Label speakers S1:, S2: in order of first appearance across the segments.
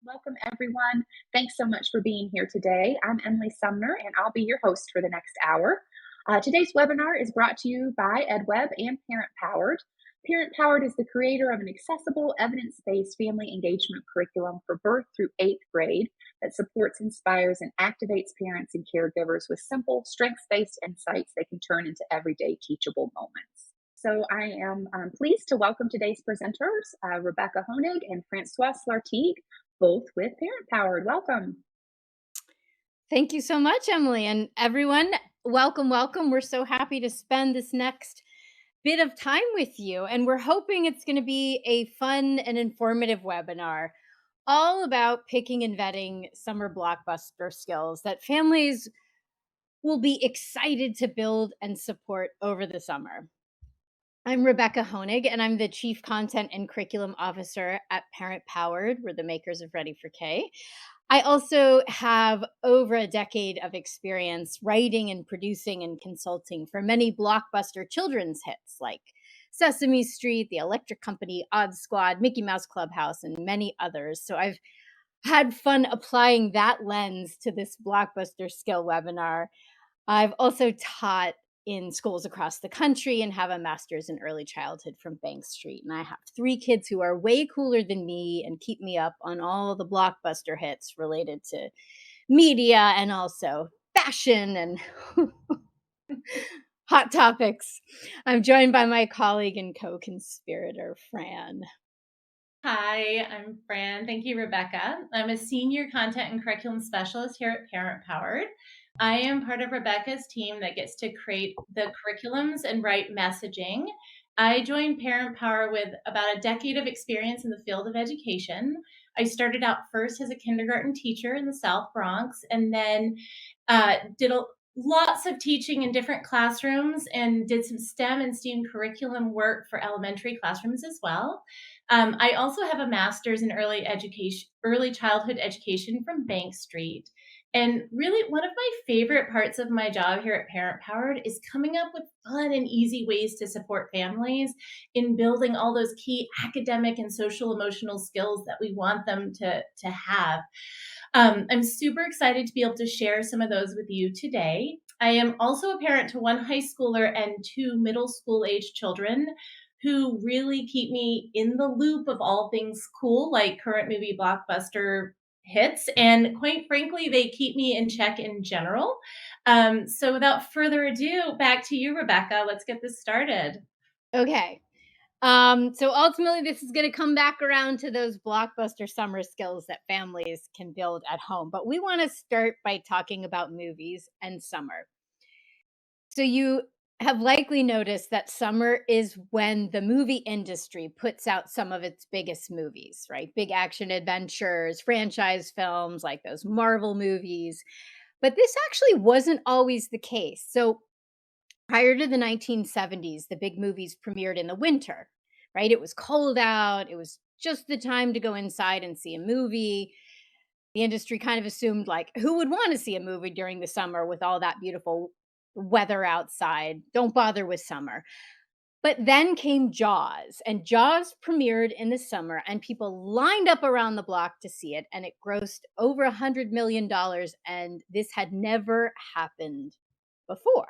S1: Welcome, everyone. Thanks so much for being here today. I'm Emily Sumner, and I'll be your host for the next hour. Today's webinar is brought to you by EdWeb and Parent Powered. Parent Powered is the creator of an accessible, evidence-based family engagement curriculum for birth through 8th grade that supports, inspires, and activates parents and caregivers with simple, strengths-based insights they can turn into everyday teachable moments. So I am pleased to welcome today's presenters, Rebecca Honig and Francois Lartigue, both with Parent Powered. Welcome.
S2: Thank you so much, Emily. And everyone, welcome, welcome. We're so happy to spend this next bit of time with you. And we're hoping it's going to be a fun and informative webinar all about picking and vetting summer blockbuster skills that families will be excited to build and support over the summer. I'm Rebecca Honig, and I'm the Chief Content and Curriculum Officer at Parent Powered. We're the makers of Ready for K. I also have over a decade of experience writing and producing and consulting for many blockbuster children's hits like Sesame Street, The Electric Company, Odd Squad, Mickey Mouse Clubhouse, and many others. So I've had fun applying that lens to this blockbuster skill webinar. I've also taught in schools across the country and have a master's in early childhood from Bank Street. And I have 3 kids who are way cooler than me and keep me up on all the blockbuster hits related to media and also fashion and hot topics. I'm joined by my colleague and co-conspirator, Fran.
S3: Hi, I'm Fran. Thank you, Rebecca. I'm a senior content and curriculum specialist here at Parent Powered. I am part of Rebecca's team that gets to create the curriculums and write messaging. I joined Parent Power with about a decade of experience in the field of education. I started out first as a kindergarten teacher in the South Bronx and then did lots of teaching in different classrooms and did some STEM and STEAM curriculum work for elementary classrooms as well. I also have a master's in early childhood education from Bank Street. And really, one of my favorite parts of my job here at Parent Powered is coming up with fun and easy ways to support families in building all those key academic and social emotional skills that we want them to have. I'm super excited to be able to share some of those with you today. I am also a parent to 1 high schooler and 2 middle school age children who really keep me in the loop of all things cool, like current movie blockbuster hits. And quite frankly, they keep me in check in general. So without further ado, back to you, Rebecca. Let's get this started.
S2: Okay. So ultimately, this is going to come back around to those blockbuster summer skills that families can build at home. But we want to start by talking about movies and summer. So you have likely noticed that summer is when the movie industry puts out some of its biggest movies, right? Big action adventures, franchise films like those Marvel movies. But this actually wasn't always the case. So prior to the 1970s, the big movies premiered in the winter, right? It was cold out. It was just the time to go inside and see a movie. The industry kind of assumed, like, who would want to see a movie during the summer with all that beautiful weather outside? Don't bother with summer. But then came Jaws, and Jaws premiered in the summer, and people lined up around the block to see it, and it grossed over $100 million, and this had never happened before.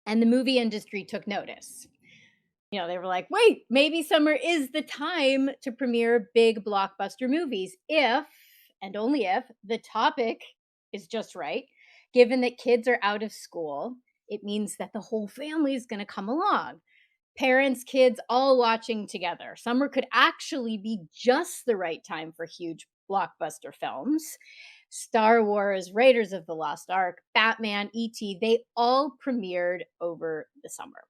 S2: And the movie industry took notice. You know, they were like, wait, maybe summer is the time to premiere big blockbuster movies if, and only if, the topic is just right. Given that kids are out of school, it means that the whole family is going to come along. Parents, kids, all watching together. Summer could actually be just the right time for huge blockbuster films. Star Wars, Raiders of the Lost Ark, Batman, E.T., they all premiered over the summer.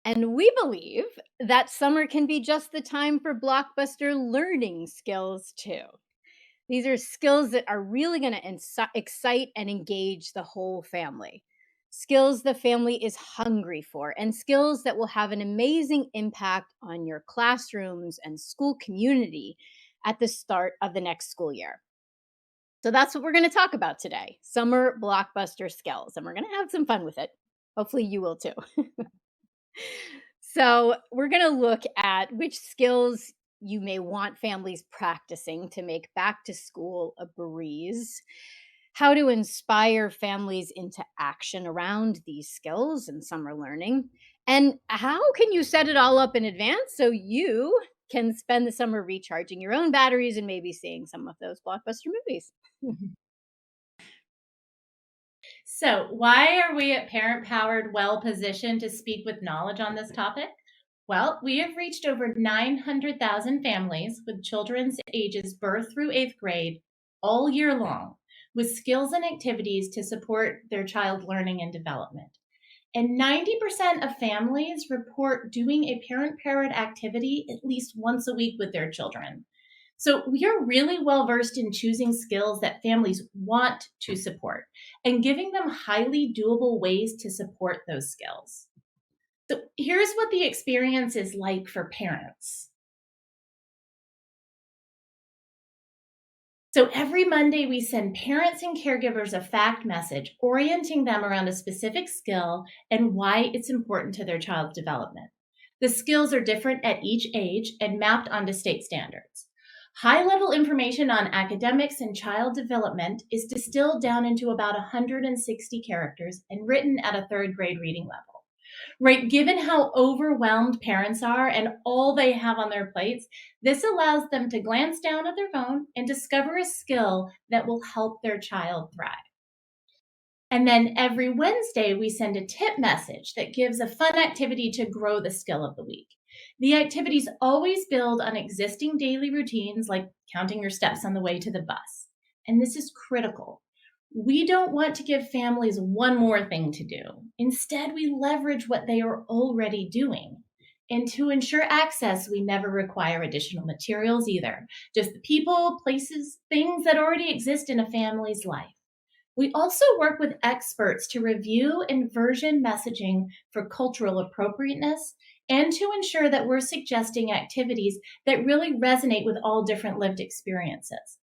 S2: And we believe that summer can be just the time for blockbuster learning skills too. These are skills that are really going to excite and engage the whole family. Skills the family is hungry for, and skills that will have an amazing impact on your classrooms and school community at the start of the next school year. So that's what we're going to talk about today, summer blockbuster skills, and we're going to have some fun with it. Hopefully you will too. So we're going to look at which skills you may want families practicing to make back to school a breeze, how to inspire families into action around these skills and summer learning, and how can you set it all up in advance so you can spend the summer recharging your own batteries and maybe seeing some of those blockbuster movies.
S3: So, why are we at Parent Powered well positioned to speak with knowledge on this topic? Well, we have reached over 900,000 families with children's ages birth through eighth grade all year long with skills and activities to support their child learning and development. And 90% of families report doing a parent powered activity at least once a week with their children. So we are really well versed in choosing skills that families want to support and giving them highly doable ways to support those skills. So here's what the experience is like for parents. So every Monday, we send parents and caregivers a fact message orienting them around a specific skill and why it's important to their child's development. The skills are different at each age and mapped onto state standards. High-level information on academics and child development is distilled down into about 160 characters and written at a third grade reading level. Right, given how overwhelmed parents are and all they have on their plates, this allows them to glance down at their phone and discover a skill that will help their child thrive. And then every Wednesday, we send a tip message that gives a fun activity to grow the skill of the week. The activities always build on existing daily routines like counting your steps on the way to the bus. And this is critical. We don't want to give families one more thing to do. Instead, we leverage what they are already doing. And to ensure access, we never require additional materials either, just the people, places, things that already exist in a family's life. We also work with experts to review and version messaging for cultural appropriateness and to ensure that we're suggesting activities that really resonate with all different lived experiences.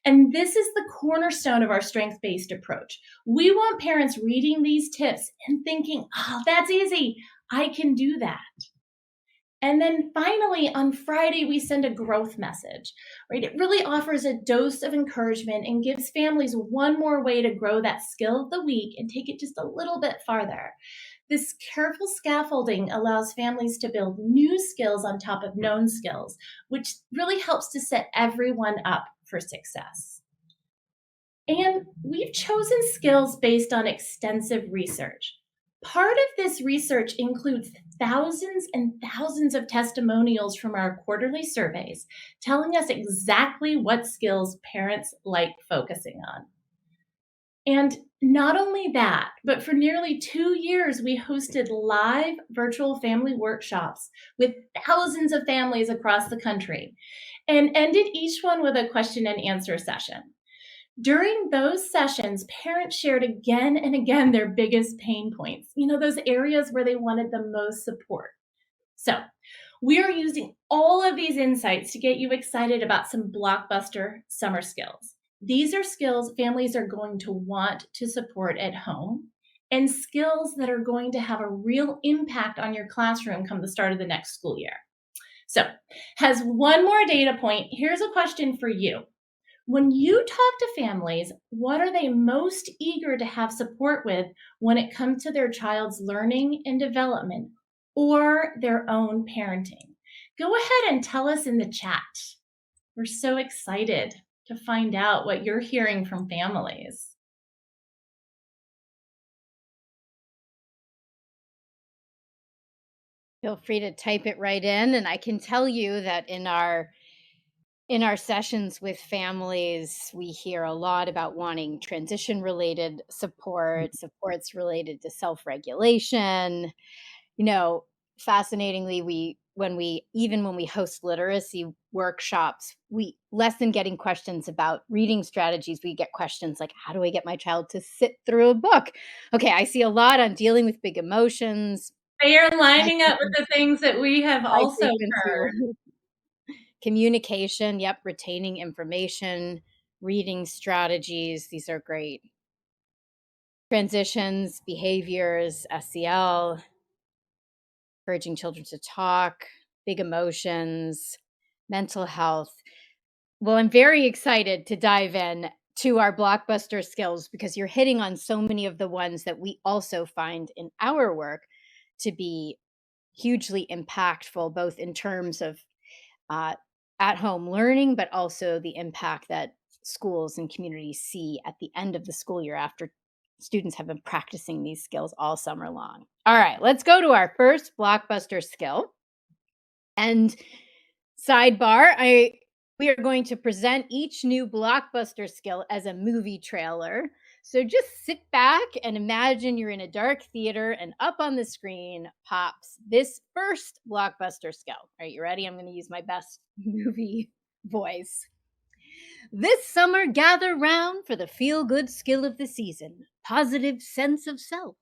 S3: And this is the cornerstone of our strength-based approach. We want parents reading these tips and thinking, oh, that's easy. I can do that. And then finally, on Friday, we send a growth message, right? It really offers a dose of encouragement and gives families one more way to grow that skill of the week and take it just a little bit farther. This careful scaffolding allows families to build new skills on top of known skills, which really helps to set everyone up for success. And we've chosen skills based on extensive research. Part of this research includes thousands and thousands of testimonials from our quarterly surveys telling us exactly what skills parents like focusing on. And not only that, but for nearly 2 years, we hosted live virtual family workshops with thousands of families across the country and ended each one with a question and answer session. During those sessions, parents shared again and again their biggest pain points, those areas where they wanted the most support. So we are using all of these insights to get you excited about some blockbuster summer skills. These are skills families are going to want to support at home and skills that are going to have a real impact on your classroom come the start of the next school year. So, as one more data point, here's a question for you. When you talk to families, what are they most eager to have support with when it comes to their child's learning and development or their own parenting? Go ahead and tell us in the chat. We're so excited to find out what you're hearing from families.
S2: Feel free to type it right in, and I can tell you that in our sessions with families, we hear a lot about wanting transition related supports related to self-regulation. Fascinatingly, when we host literacy workshops, we less than getting questions about reading strategies, we get questions like, how do I get my child to sit through a book? Okay, I see a lot on dealing with big emotions.
S3: They are lining up with the things that we have also heard.
S2: Communication, retaining information, reading strategies, these are great. Transitions, behaviors, SEL, encouraging children to talk, big emotions, mental health. Well, I'm very excited to dive in to our blockbuster skills because you're hitting on so many of the ones that we also find in our work to be hugely impactful, both in terms of uh, at home learning, but also the impact that schools and communities see at the end of the school year after students have been practicing these skills all summer long. All right, let's go to our first blockbuster skill. And sidebar, we are going to present each new blockbuster skill as a movie trailer. So just sit back and imagine you're in a dark theater and up on the screen pops this first blockbuster skill. All right, you ready? I'm going to use my best movie voice. This summer, gather round for the feel-good skill of the season, positive sense of self.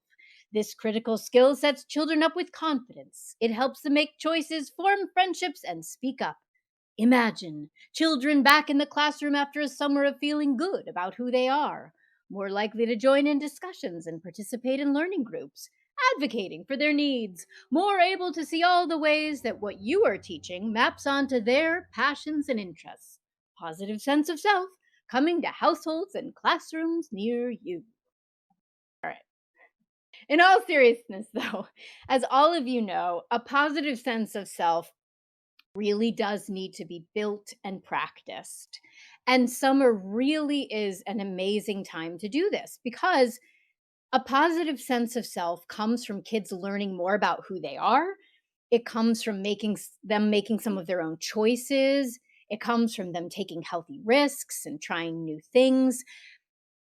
S2: This critical skill sets children up with confidence. It helps them make choices, form friendships, and speak up. Imagine children back in the classroom after a summer of feeling good about who they are, more likely to join in discussions and participate in learning groups, advocating for their needs, more able to see all the ways that what you are teaching maps onto their passions and interests. Positive sense of self coming to households and classrooms near you. All right. In all seriousness, though, as all of you know, a positive sense of self really does need to be built and practiced. And summer really is an amazing time to do this because a positive sense of self comes from kids learning more about who they are. It comes from them making some of their own choices. It comes from them taking healthy risks and trying new things.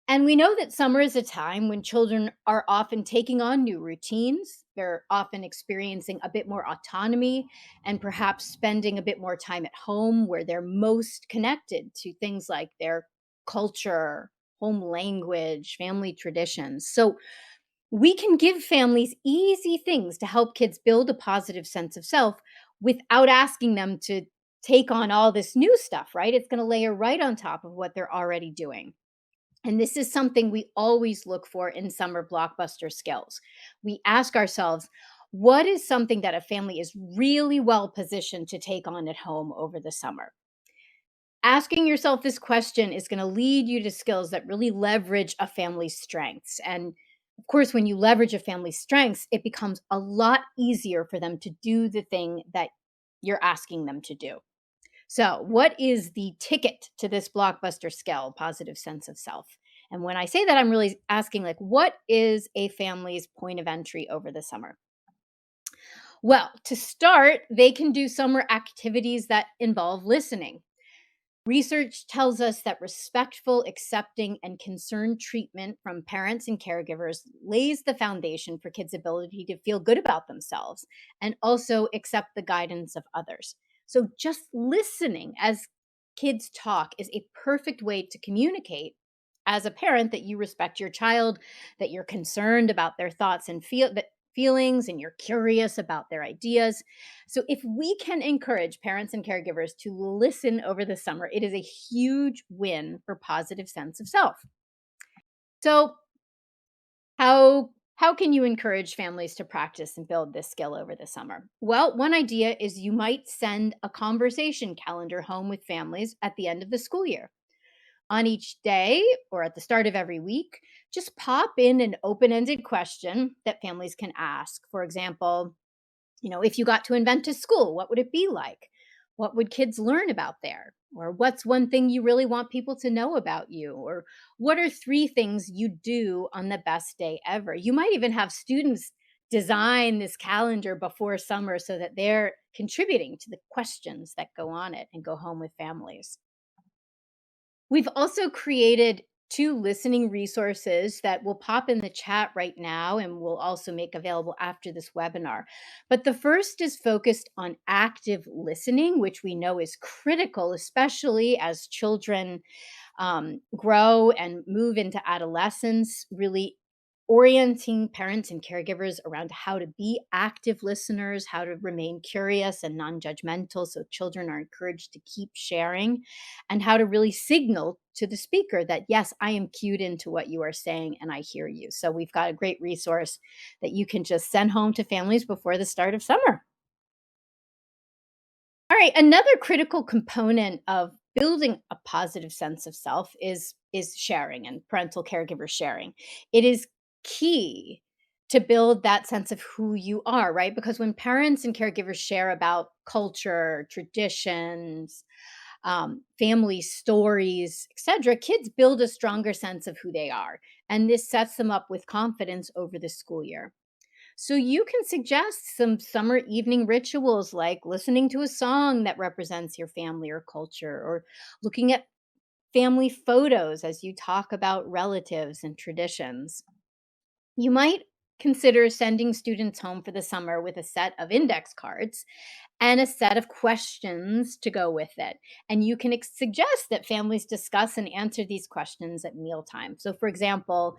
S2: And we know that summer is a time when children are often taking on new routines. They're often experiencing a bit more autonomy and perhaps spending a bit more time at home where they're most connected to things like their culture, home language, family traditions. So we can give families easy things to help kids build a positive sense of self without asking them to take on all this new stuff, right? It's going to layer right on top of what they're already doing. And this is something we always look for in summer blockbuster skills. We ask ourselves, what is something that a family is really well positioned to take on at home over the summer? Asking yourself this question is going to lead you to skills that really leverage a family's strengths. And of course, when you leverage a family's strengths, it becomes a lot easier for them to do the thing that you're asking them to do. So, what is the ticket to this blockbuster skill, positive sense of self? And when I say that, I'm really asking, like, what is a family's point of entry over the summer? Well, to start, they can do summer activities that involve listening. Research tells us that respectful, accepting, and concerned treatment from parents and caregivers lays the foundation for kids' ability to feel good about themselves and also accept the guidance of others. So, just listening as kids talk is a perfect way to communicate as a parent that you respect your child, that you're concerned about their thoughts and feelings, and you're curious about their ideas. So, if we can encourage parents and caregivers to listen over the summer, it is a huge win for positive sense of self. So, how can you encourage families to practice and build this skill over the summer? Well, one idea is you might send a conversation calendar home with families at the end of the school year. On each day or at the start of every week, just pop in an open-ended question that families can ask. For example, if you got to invent a school, what would it be like? What would kids learn about there? Or what's one thing you really want people to know about you? Or what are 3 things you do on the best day ever? You might even have students design this calendar before summer so that they're contributing to the questions that go on it and go home with families. We've also created 2 listening resources that will pop in the chat right now and we'll also make available after this webinar. But the first is focused on active listening, which we know is critical, especially as children grow and move into adolescence, really orienting parents and caregivers around how to be active listeners, how to remain curious and non-judgmental so children are encouraged to keep sharing, and how to really signal to the speaker that, yes, I am cued into what you are saying and I hear you. So we've got a great resource that you can just send home to families before the start of summer. All right, another critical component of building a positive sense of self is sharing and parental caregiver sharing. It is key to build that sense of who you are, right? Because when parents and caregivers share about culture, traditions, family stories, etc., kids build a stronger sense of who they are, and this sets them up with confidence over the school year. So you can suggest some summer evening rituals like listening to a song that represents your family or culture, or looking at family photos as you talk about relatives and traditions. You might consider sending students home for the summer with a set of index cards and a set of questions to go with it. And you can suggest that families discuss and answer these questions at mealtime. So, for example,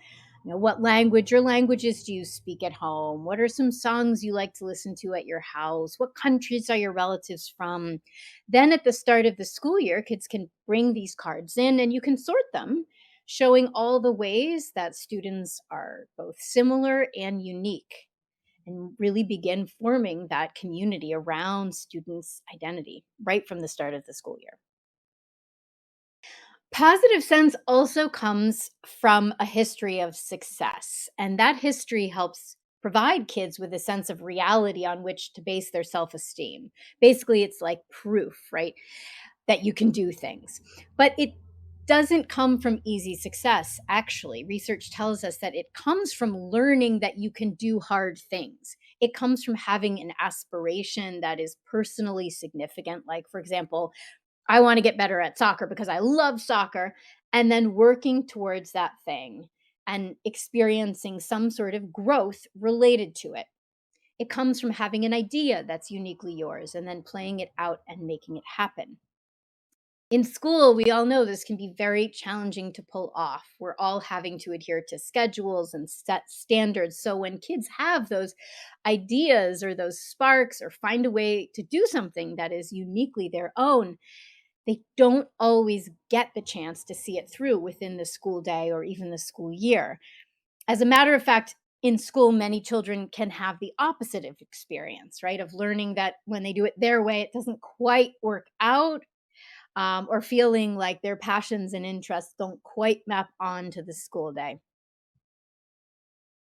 S2: what language or languages do you speak at home? What are some songs you like to listen to at your house? What countries are your relatives from? Then, at the start of the school year, kids can bring these cards in and you can sort them, showing all the ways that students are both similar and unique, and really begin forming that community around students' identity right from the start of the school year. Positive sense also comes from a history of success, and that history helps provide kids with a sense of reality on which to base their self esteem. Basically, it's like proof, right? That you can do things. But it doesn't come from easy success, actually. Research tells us that it comes from learning that you can do hard things. It comes from having an aspiration that is personally significant. Like, for example, I want to get better at soccer because I love soccer, and then working towards that thing and experiencing some sort of growth related to it. It comes from having an idea that's uniquely yours and then playing it out and making it happen. In school, we all know this can be very challenging to pull off. We're all having to adhere to schedules and set standards. So when kids have those ideas or those sparks or find a way to do something that is uniquely their own, they don't always get the chance to see it through within the school day or even the school year. As a matter of fact, in school, many children can have the opposite of experience, right? Of learning that when they do it their way, it doesn't quite work out, or feeling like their passions and interests don't quite map onto the school day.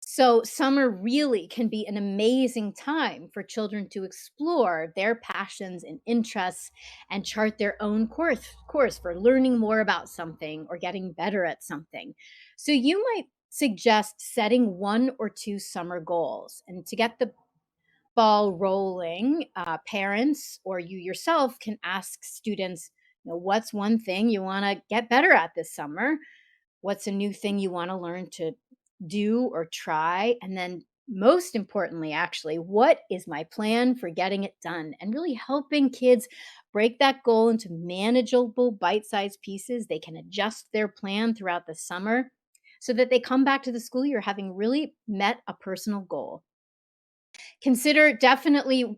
S2: So, summer really can be an amazing time for children to explore their passions and interests and chart their own course for learning more about something or getting better at something. So, you might suggest setting one or two summer goals. And to get the ball rolling, parents or you yourself can ask students, what's one thing you want to get better at this summer? What's a new thing you want to learn to do or try? And then, most importantly, actually, what is my plan for getting it done? And really helping kids break that goal into manageable bite sized pieces. They can adjust their plan throughout the summer so that they come back to the school year having really met a personal goal. Consider definitely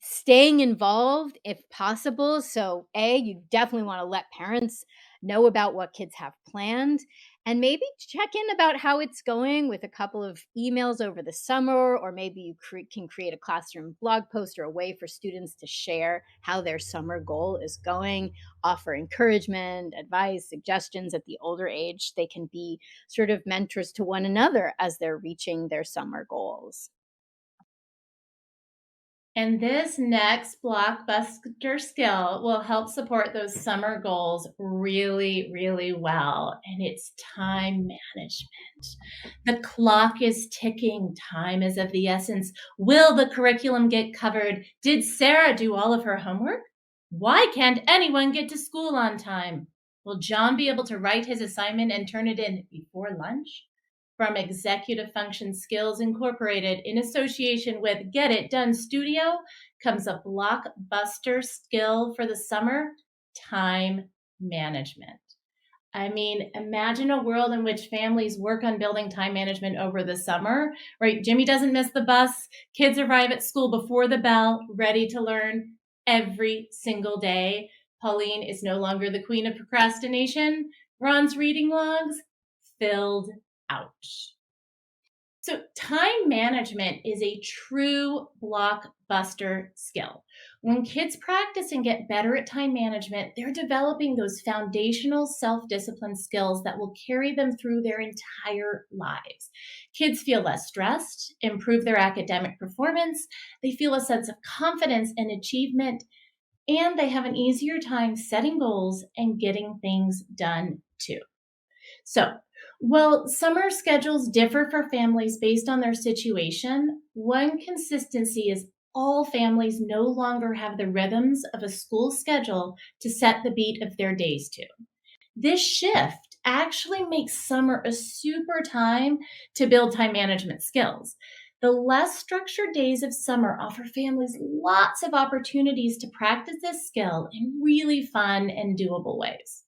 S2: staying involved if possible. So, you definitely want to let parents know about what kids have planned, and maybe check in about how it's going with a couple of emails over the summer, or maybe you can create a classroom blog post or a way for students to share how their summer goal is going, offer encouragement, advice, suggestions. At the older age, they can be sort of mentors to one another as they're reaching their summer goals.
S3: And this next blockbuster skill will help support those summer goals really, really well. And it's time management. The clock is ticking. Time is of the essence. Will the curriculum get covered? Did Sarah do all of her homework? Why can't anyone get to school on time? Will John be able to write his assignment and turn it in before lunch? From Executive Function Skills Incorporated in association with Get It Done Studio comes a blockbuster skill for the summer: time management. I mean, imagine a world in which families work on building time management over the summer, right? Jimmy doesn't miss the bus. Kids arrive at school before the bell, ready to learn every single day. Pauline is no longer the queen of procrastination. Ron's reading logs filled out. So, time management is a true blockbuster skill. When kids practice and get better at time management, they're developing those foundational self-discipline skills that will carry them through their entire lives. Kids feel less stressed, improve their academic performance, they feel a sense of confidence and achievement, and they have an easier time setting goals and getting things done too. So, while summer schedules differ for families based on their situation, one consistency is all families no longer have the rhythms of a school schedule to set the beat of their days to. This shift actually makes summer a super time to build time management skills. The less structured days of summer offer families lots of opportunities to practice this skill in really fun and doable ways.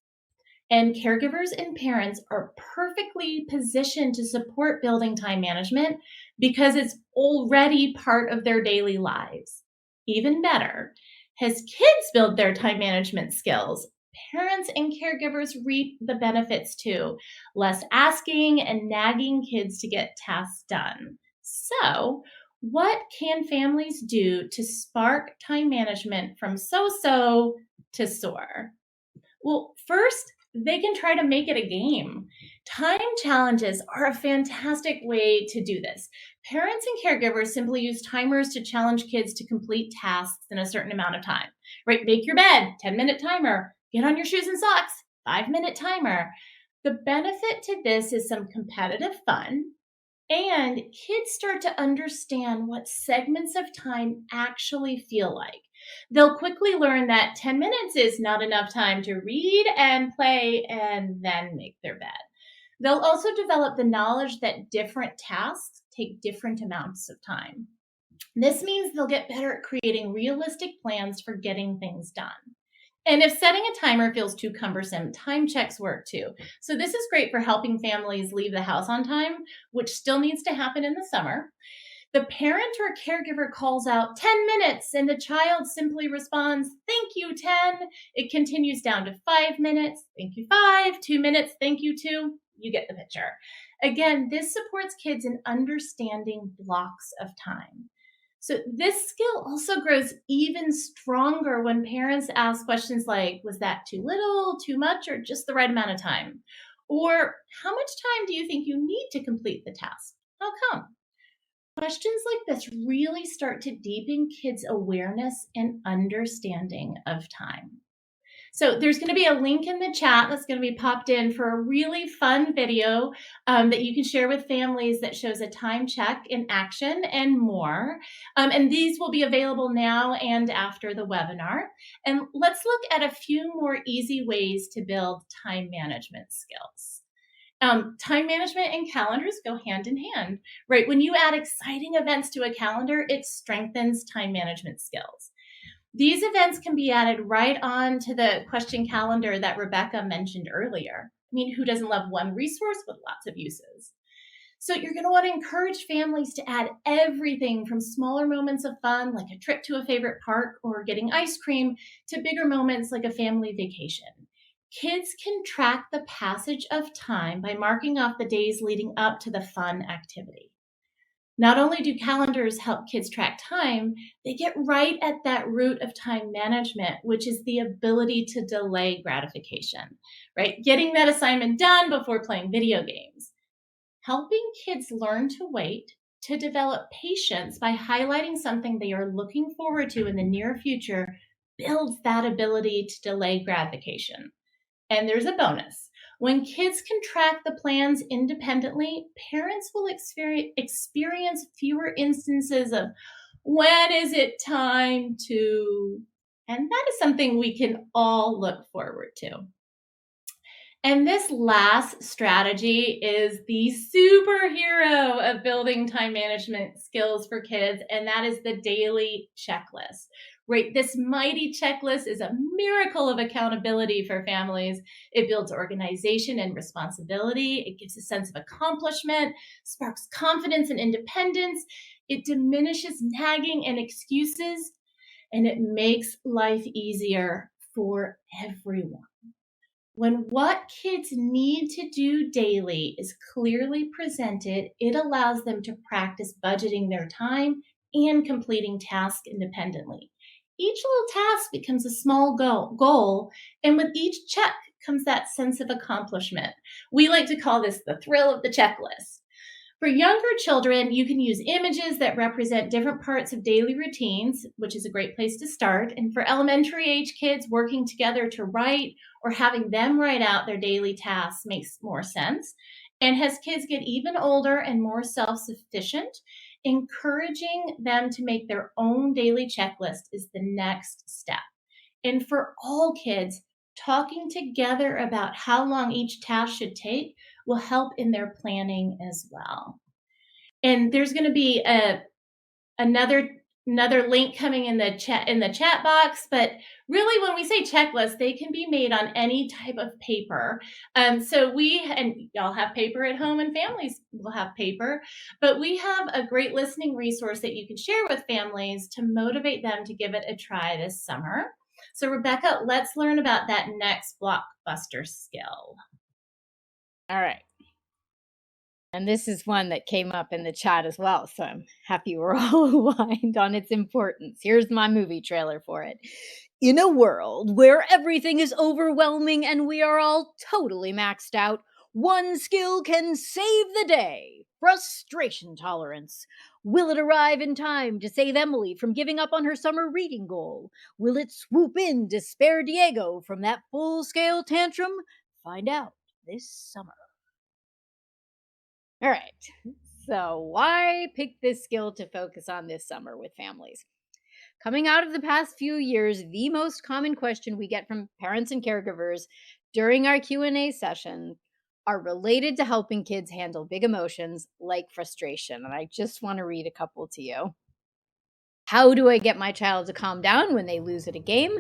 S3: And caregivers and parents are perfectly positioned to support building time management because it's already part of their daily lives. Even better, as kids build their time management skills, parents and caregivers reap the benefits too. Less asking and nagging kids to get tasks done. So, what can families do to spark time management from so-so to soar? Well, first, they can try to make it a game. Time challenges are a fantastic way to do this. Parents and caregivers simply use timers to challenge kids to complete tasks in a certain amount of time. Right? Make your bed, 10-minute timer. Get on your shoes and socks, 5-minute timer. The benefit to this is some competitive fun, and kids start to understand what segments of time actually feel like. They'll quickly learn that 10 minutes is not enough time to read and play and then make their bed. They'll also develop the knowledge that different tasks take different amounts of time. This means they'll get better at creating realistic plans for getting things done. And if setting a timer feels too cumbersome, time checks work too. So this is great for helping families leave the house on time, which still needs to happen in the summer. The parent or caregiver calls out 10 minutes and the child simply responds, "Thank you, 10." It continues down to 5 minutes. "Thank you, 5." 2 minutes. "Thank you, 2." You get the picture. Again, this supports kids in understanding blocks of time. So this skill also grows even stronger when parents ask questions like, "Was that too little, too much, or just the right amount of time?" Or, "How much time do you think you need to complete the task? How come?" Questions like this really start to deepen kids' awareness and understanding of time. So there's going to be a link in the chat that's going to be popped in for a really fun video that you can share with families that shows a time check in action and more. And these will be available now and after the webinar. And let's look at a few more easy ways to build time management skills. Time management and calendars go hand in hand, right? When you add exciting events to a calendar, it strengthens time management skills. These events can be added right on to the question calendar that Rebecca mentioned earlier. I mean, who doesn't love one resource with lots of uses? So you're going to want to encourage families to add everything from smaller moments of fun, like a trip to a favorite park or getting ice cream, to bigger moments like a family vacation. Kids can track the passage of time by marking off the days leading up to the fun activity. Not only do calendars help kids track time, they get right at that root of time management, which is the ability to delay gratification, right? Getting that assignment done before playing video games. Helping kids learn to wait, to develop patience by highlighting something they are looking forward to in the near future, builds that ability to delay gratification. And there's a bonus. When kids can track the plans independently, parents will experience fewer instances of, "When is it time to?" And that is something we can all look forward to. And this last strategy is the superhero of building time management skills for kids, and that is the daily checklist. Right, this mighty checklist is a miracle of accountability for families. It builds organization and responsibility. It gives a sense of accomplishment, sparks confidence and independence. It diminishes nagging and excuses, and it makes life easier for everyone. When what kids need to do daily is clearly presented, it allows them to practice budgeting their time and completing tasks independently. each little task becomes a small goal, and with each check comes that sense of accomplishment. We like to call this the thrill of the checklist. For younger children, you can use images that represent different parts of daily routines, which is a great place to start. And for elementary age kids, working together to write or having them write out their daily tasks makes more sense. And as kids get even older and more self sufficient, encouraging them to make their own daily checklist is the next step. And for all kids, talking together about how long each task should take will help in their planning as well. And there's going to be another link coming in the chat box, but really when we say checklist, they can be made on any type of paper. So and y'all have paper at home and families will have paper, but we have a great listening resource that you can share with families to motivate them to give it a try this summer. So Rebecca, let's learn about that next Blockbuster skill.
S2: All right. And this is one that came up in the chat as well, so I'm happy we're all aligned on its importance. Here's my movie trailer for it. In a world where everything is overwhelming and we are all totally maxed out, one skill can save the day: frustration tolerance. Will it arrive in time to save Emily from giving up on her summer reading goal? Will it swoop in to spare Diego from that full-scale tantrum? Find out this summer. All right. So, why pick this skill to focus on this summer with families? Coming out of the past few years, the most common question we get from parents and caregivers during our Q&A session are related to helping kids handle big emotions like frustration. And I just want to read a couple to you. How do I get my child to calm down when they lose at a game?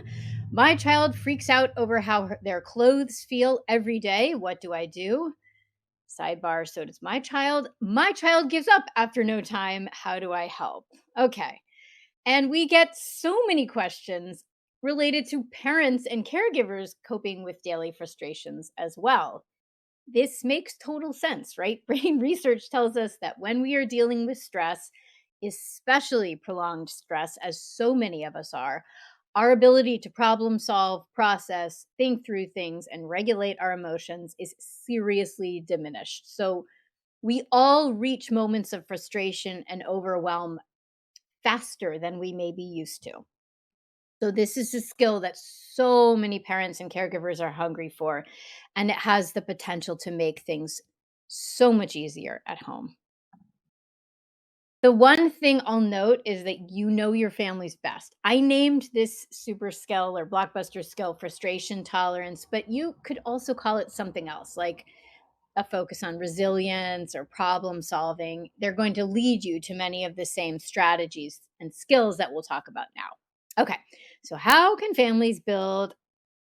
S2: My child freaks out over how their clothes feel every day. What do I do? Sidebar, so does my child. My child gives up after no time. How do I help? Okay. And we get so many questions related to parents and caregivers coping with daily frustrations as well. This makes total sense, right? Brain research tells us that when we are dealing with stress, especially prolonged stress, as so many of us are, our ability to problem solve, process, think through things, and regulate our emotions is seriously diminished. So we all reach moments of frustration and overwhelm faster than we may be used to. So this is a skill that so many parents and caregivers are hungry for, and it has the potential to make things so much easier at home. The one thing I'll note is that you know your family's best. I named this super skill or blockbuster skill frustration tolerance, but you could also call it something else, like a focus on resilience or problem solving. They're going to lead you to many of the same strategies and skills that we'll talk about now. Okay, so how can families build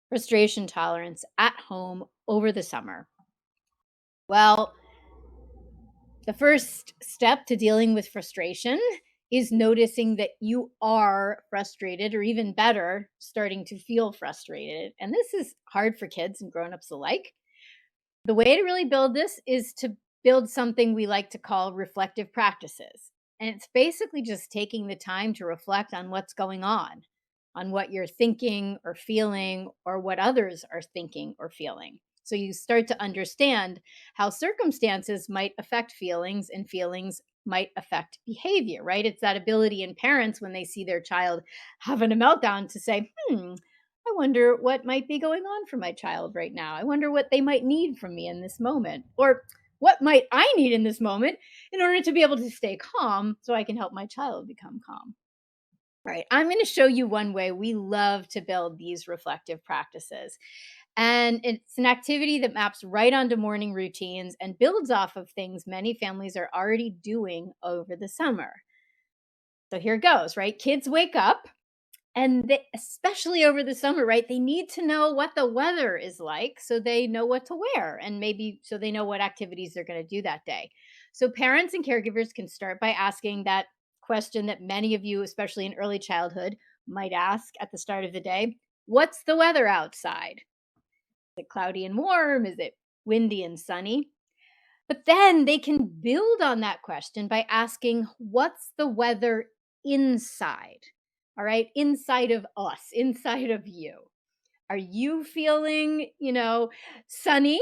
S2: frustration tolerance at home over the summer? Well, the first step to dealing with frustration is noticing that you are frustrated, or even better, starting to feel frustrated. And this is hard for kids and grown-ups alike. The way to really build this is to build something we like to call reflective practices. And it's basically just taking the time to reflect on what's going on what you're thinking or feeling, or what others are thinking or feeling. So you start to understand how circumstances might affect feelings, and feelings might affect behavior, right? It's that ability in parents when they see their child having a meltdown to say, I wonder what might be going on for my child right now. I wonder what they might need from me in this moment. Or what might I need in this moment in order to be able to stay calm so I can help my child become calm. All right, I'm going to show you one way we love to build these reflective practices. And it's an activity that maps right onto morning routines and builds off of things many families are already doing over the summer. So here goes, right? Kids wake up, and especially over the summer, right? They need to know what the weather is like so they know what to wear, and maybe so they know what activities they're going to do that day. So parents and caregivers can start by asking that question that many of you, especially in early childhood, might ask at the start of the day. What's the weather outside? Is it cloudy and warm? Is it windy and sunny? But then they can build on that question by asking, what's the weather inside? all right, inside of us, inside of you. Are you feeling, sunny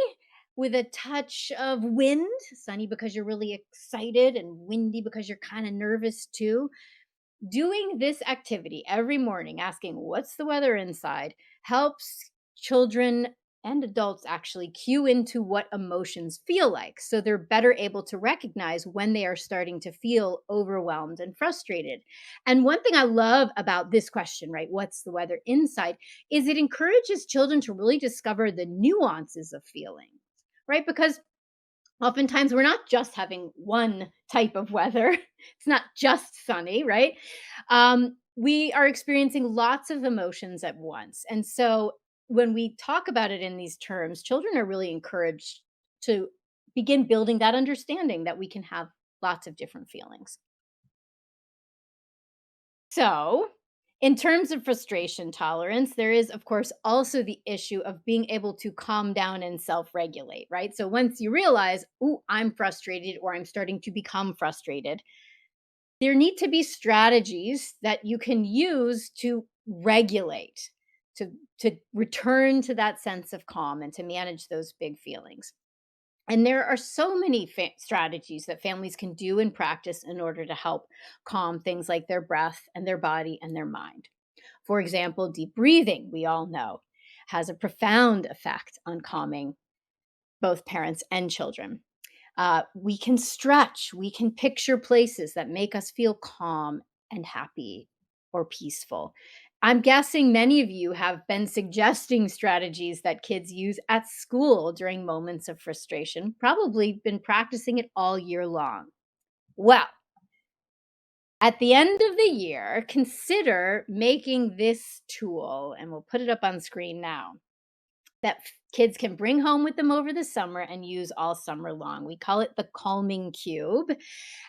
S2: with a touch of wind? Sunny because you're really excited, and windy because you're kind of nervous too. Doing this activity every morning, asking what's the weather inside, helps children and adults actually cue into what emotions feel like. So they're better able to recognize when they are starting to feel overwhelmed and frustrated. And one thing I love about this question, right? What's the weather inside? Is it encourages children to really discover the nuances of feeling, right? Because oftentimes we're not just having one type of weather. It's not just sunny, right? We are experiencing lots of emotions at once. And so when we talk about it in these terms, children are really encouraged to begin building that understanding that we can have lots of different feelings. So, in terms of frustration tolerance, there is, of course, also the issue of being able to calm down and self regulate, right? So, once you realize, oh, I'm frustrated or I'm starting to become frustrated, there need to be strategies that you can use to regulate, to, to return to that sense of calm and to manage those big feelings. And there are so many strategies that families can do and practice in order to help calm things like their breath and their body and their mind. For example, deep breathing, we all know, has a profound effect on calming both parents and children. We can stretch, we can picture places that make us feel calm and happy or peaceful. I'm guessing many of you have been suggesting strategies that kids use at school during moments of frustration, probably been practicing it all year long. Well, at the end of the year, consider making this tool, and we'll put it up on screen now, that kids can bring home with them over the summer and use all summer long. We call it the calming cube.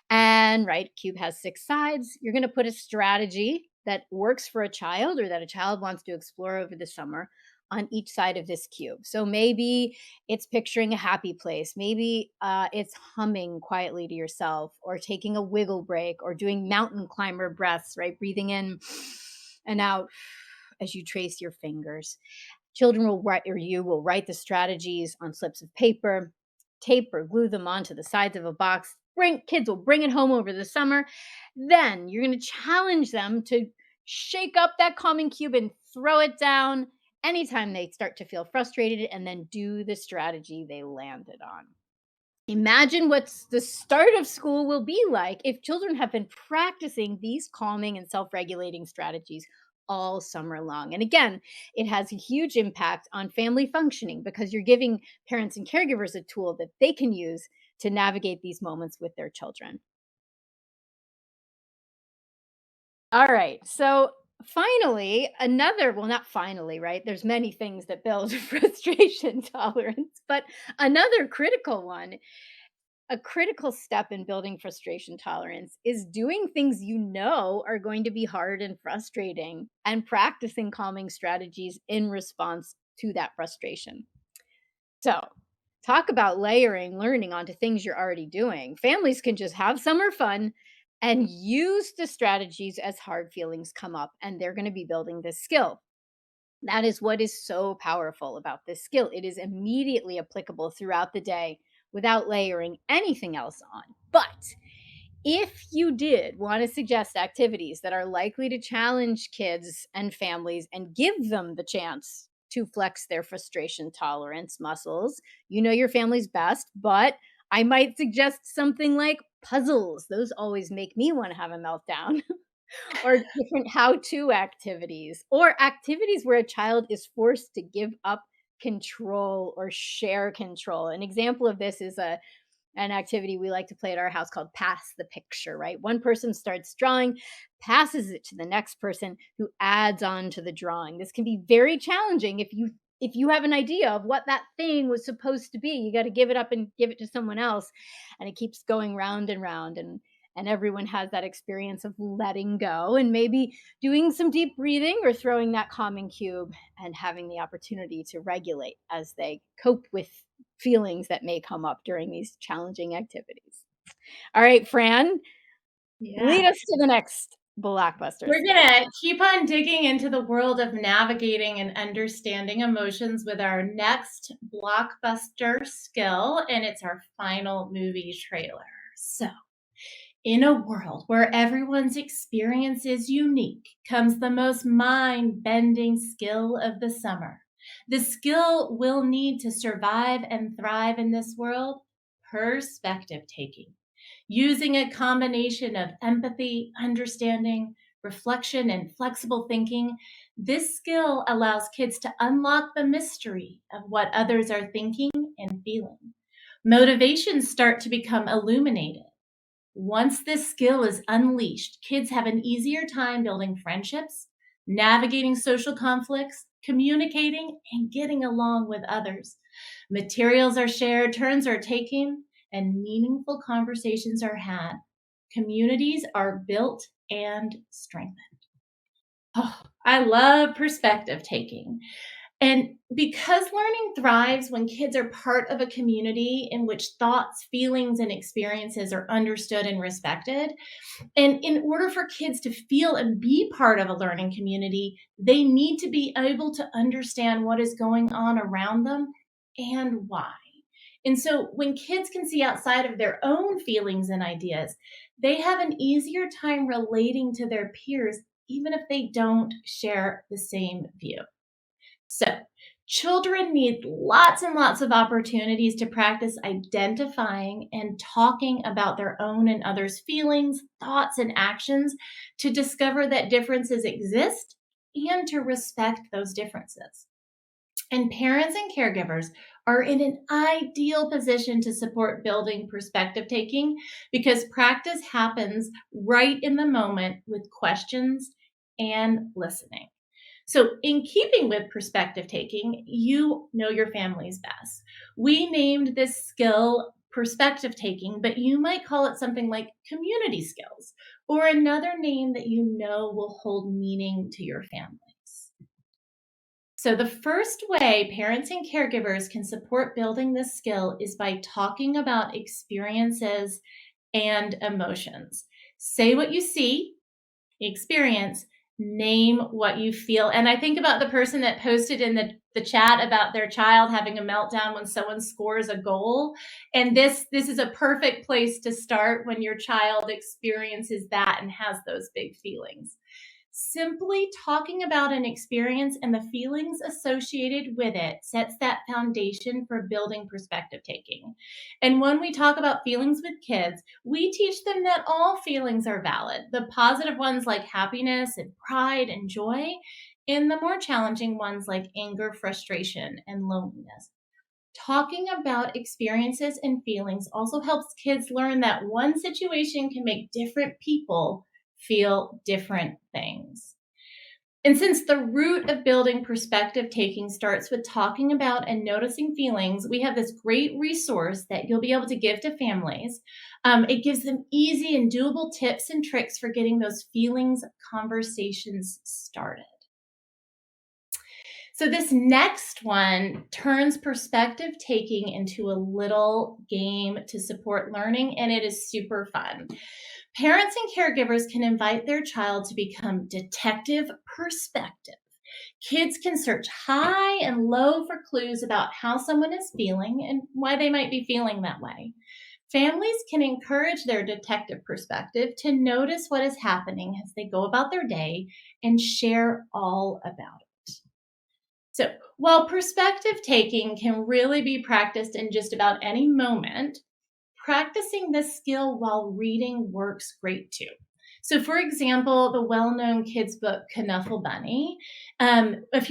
S2: And right, cube has 6 sides. You're going to put a strategy that works for a child or that a child wants to explore over the summer on each side of this cube. So maybe it's picturing a happy place. Maybe it's humming quietly to yourself, or taking a wiggle break, or doing mountain climber breaths, right? Breathing in and out as you trace your fingers. Children will write, or you will write the strategies on slips of paper, tape or glue them onto the sides of a box. Kids will bring it home over the summer. Then you're going to challenge them to shake up that calming cube and throw it down anytime they start to feel frustrated, and then do the strategy they landed on. Imagine what the start of school will be like if children have been practicing these calming and self regulating strategies all summer long. And again, it has a huge impact on family functioning because you're giving parents and caregivers a tool that they can use to navigate these moments with their children. All right. So finally, not finally, right? There's many things that build frustration tolerance, but another critical one, a critical step in building frustration tolerance, is doing things you know are going to be hard and frustrating, and practicing calming strategies in response to that frustration. So, talk about layering learning onto things you're already doing. Families can just have summer fun and use the strategies as hard feelings come up, and they're going to be building this skill. That is what is so powerful about this skill. It is immediately applicable throughout the day without layering anything else on. But if you did want to suggest activities that are likely to challenge kids and families and give them the chance to flex their frustration tolerance muscles, you know your family's best, but I might suggest something like puzzles. Those always make me want to have a meltdown. Or different how-to activities, or activities where a child is forced to give up control or share control. An example of this is an activity we like to play at our house called pass the picture, right? One person starts drawing, passes it to the next person who adds on to the drawing. This can be very challenging if you have an idea of what that thing was supposed to be. You got to give it up and give it to someone else, and it keeps going round and round, and everyone has that experience of letting go and maybe doing some deep breathing or throwing that calming cube and having the opportunity to regulate as they cope with feelings that may come up during these challenging activities. All right, Fran, lead
S3: Yeah.
S2: us to the next Blockbuster
S3: We're
S2: skills.
S3: going to keep on digging into the world of navigating and understanding emotions with our next Blockbuster skill, and it's our final movie trailer. So, in a world where everyone's experience is unique comes the most mind-bending skill of the summer. The skill we'll need to survive and thrive in this world: perspective taking. Using a combination of empathy, understanding, reflection, and flexible thinking, this skill allows kids to unlock the mystery of what others are thinking and feeling. Motivations start to become illuminated. Once this skill is unleashed, kids have an easier time building friendships, navigating social conflicts, communicating, and getting along with others. Materials are shared, turns are taken, and meaningful conversations are had. Communities are built and strengthened. Oh, I love perspective taking. And because learning thrives when kids are part of a community in which thoughts, feelings, and experiences are understood and respected, and in order for kids to feel and be part of a learning community, they need to be able to understand what is going on around them and why. And so when kids can see outside of their own feelings and ideas, they have an easier time relating to their peers, even if they don't share the same view. So, children need lots and lots of opportunities to practice identifying and talking about their own and others' feelings, thoughts, and actions to discover that differences exist and to respect those differences. And parents and caregivers are in an ideal position to support building perspective taking because practice happens right in the moment with questions and listening. So, in keeping with perspective taking, you know your families best. We named this skill perspective taking, but you might call it something like community skills or another name that you know will hold meaning to your families. So, the first way parents and caregivers can support building this skill is by talking about experiences and emotions. Say what you see, experience, name what you feel. And I think about the person that posted in the chat about their child having a meltdown when someone scores a goal. And this is a perfect place to start when your child experiences that and has those big feelings. Simply talking about an experience and the feelings associated with it sets that foundation for building perspective taking. And when we talk about feelings with kids, we teach them that all feelings are valid, the positive ones like happiness and pride and joy, and the more challenging ones like anger, frustration, and loneliness. Talking about experiences and feelings also helps kids learn that one situation can make different people feel different things. And since the root of building perspective taking starts with talking about and noticing feelings, we have this great resource that you'll be able to give to families. It gives them easy and doable tips and tricks for getting those feelings conversations started. So this next one turns perspective taking into a little game to support learning, and it is super fun. Parents and caregivers can invite their child to become detective perspective. Kids can search high and low for clues about how someone is feeling and why they might be feeling that way. Families can encourage their detective perspective to notice what is happening as they go about their day and share all about it. So, while perspective taking can really be practiced in just about any moment, practicing this skill while reading works great too. So, for example, the well-known kids book Knuffle Bunny. If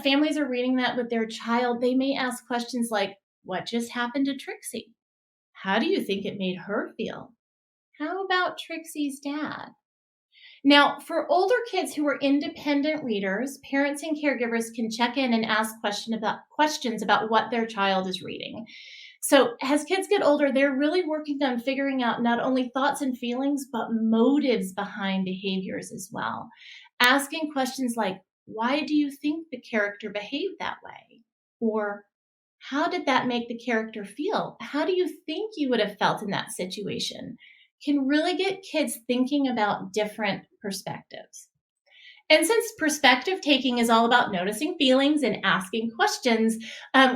S3: families are reading that with their child, they may ask questions like, "What just happened to Trixie? How do you think it made her feel? How about Trixie's dad?" Now, for older kids who are independent readers, parents and caregivers can check in and ask questions about what their child is reading. So as kids get older, they're really working on figuring out not only thoughts and feelings, but motives behind behaviors as well. Asking questions like, why do you think the character behaved that way? Or how did that make the character feel? How do you think you would have felt in that situation? can really get kids thinking about different perspectives. And since perspective taking is all about noticing feelings and asking questions,